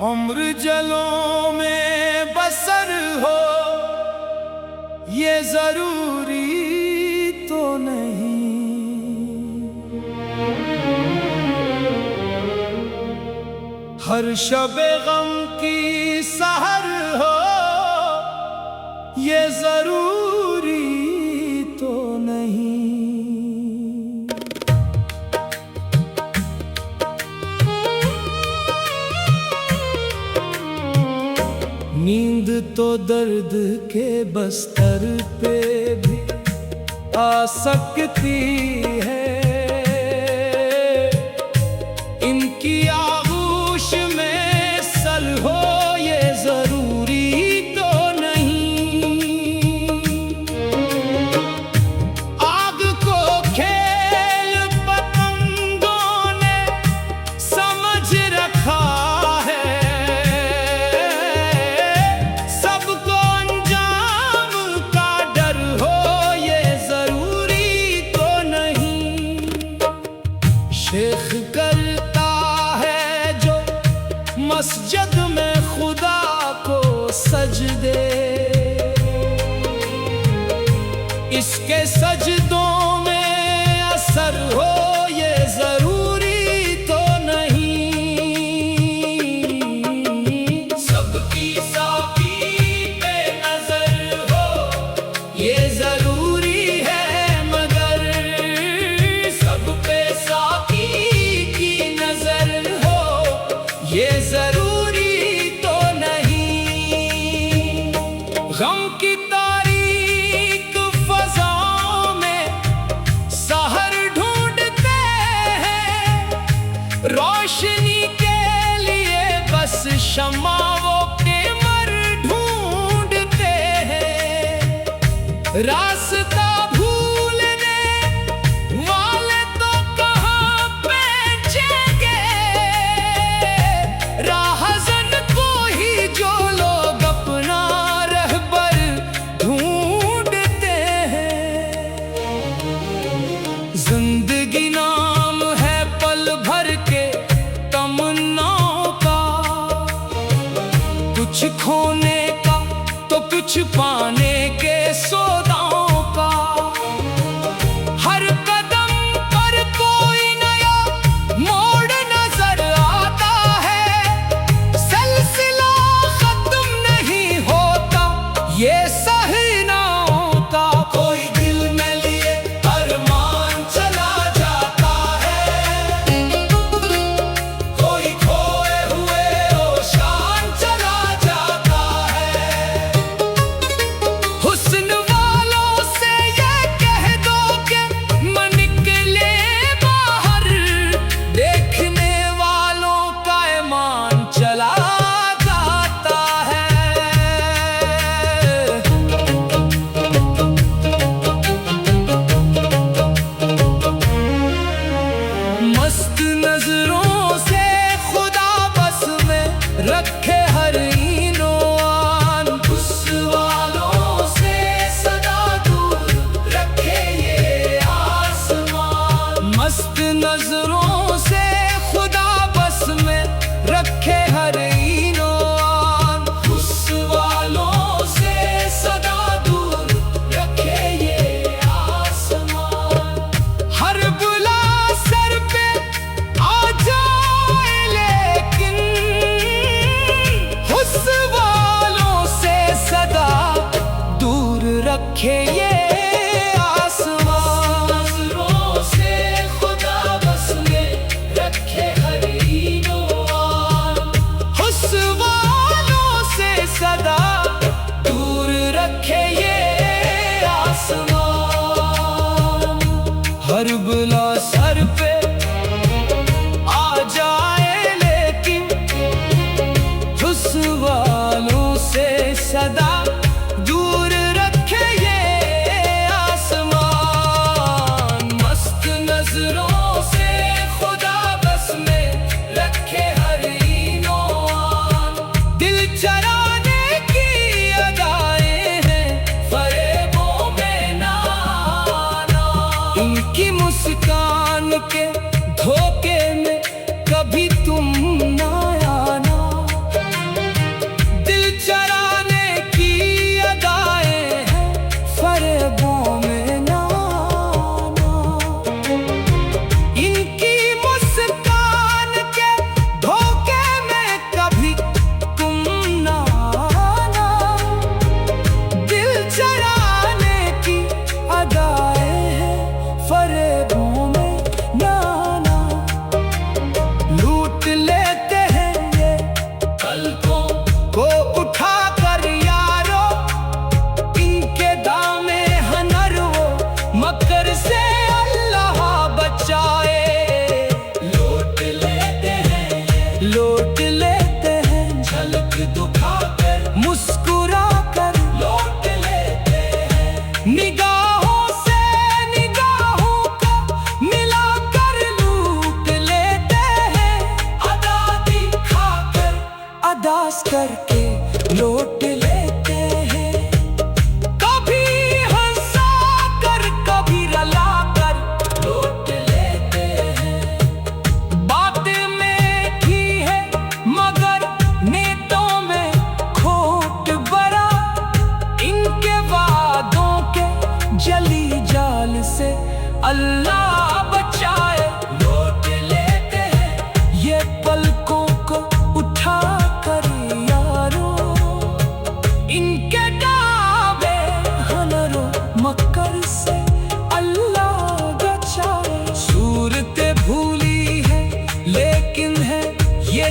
उम्र जलों में बसर हो ये जरूरी तो नहीं। हर शबे गम की सहर हो ये जरूरी तो नहीं। नींद तो दर्द के बस्तर पे भी आ सकती है। इनकी आगोश में सल हो ये जरूरी तो नहीं। आग को खेल पतंगों ने समझ रखा है। शेख करता है जो मस्जिद में खुदा को सजदे, इसके सजदों में असर हो ये जरूरी तो नहीं। सबकी साकी पे नजर हो ये जरूरी है, मगर सब पे साकी ये जरूरी तो नहीं। गम की तारीक फज़ाओं में सहर ढूंढते हैं। रोशनी के लिए बस शमाओं के मर ढूंढते हैं। रास्ता भूलने वाले तो कहाँ पहुंचेंगे। राहज़न को ही जो लोग अपना रहबर ढूंढते हैं। जिंदगी नाम है पल भर के तमन्नाओं का, कुछ खोने का तो कुछ पाने के सौदाओं का। हर कदम पर कोई नया मोड़ नजर आता है। सिलसिला खत्म नहीं होता ये सहनाओं का। कोई दिल में लिए अरमान चला जाता है, कोई खोए हुए ओशान चला जाता है। हुस्न वालों से ये कह दो कि मन निकले बाहर, देखने वालों का ईमान चला जाता है। मस्त नजरों से खुदा बस में रखे हर ईनो आन, उस वालों से सदा दूर रखे ये आसमान। मस्त नजरों से खुदा बस में रखे हर ईनो आन, उस वालों से सदा दूर रखे ये आसमान। हर बुला सर पे आ जा लौट लेते हैं। झलक दिखाकर मुस्कुरा कर लौट लेते हैं। निगाहों से निगाहों को मिलाकर लूट लेते हैं। अदा दिखाकर अदास करके लौट लेते हैं। कभी हंसा कर कभी रुला कर लौट लेते हैं। बातें मीठी है मगर नेतों में खोट भरा। इनके वादों के जली जाल से अल्लाह बचाए। लौट लेते हैं ये पलकों को उठा कर यारो। इनके डाबे हनरो मकर से अल्लाह बचाए। सूरतें भूली है लेकिन है ये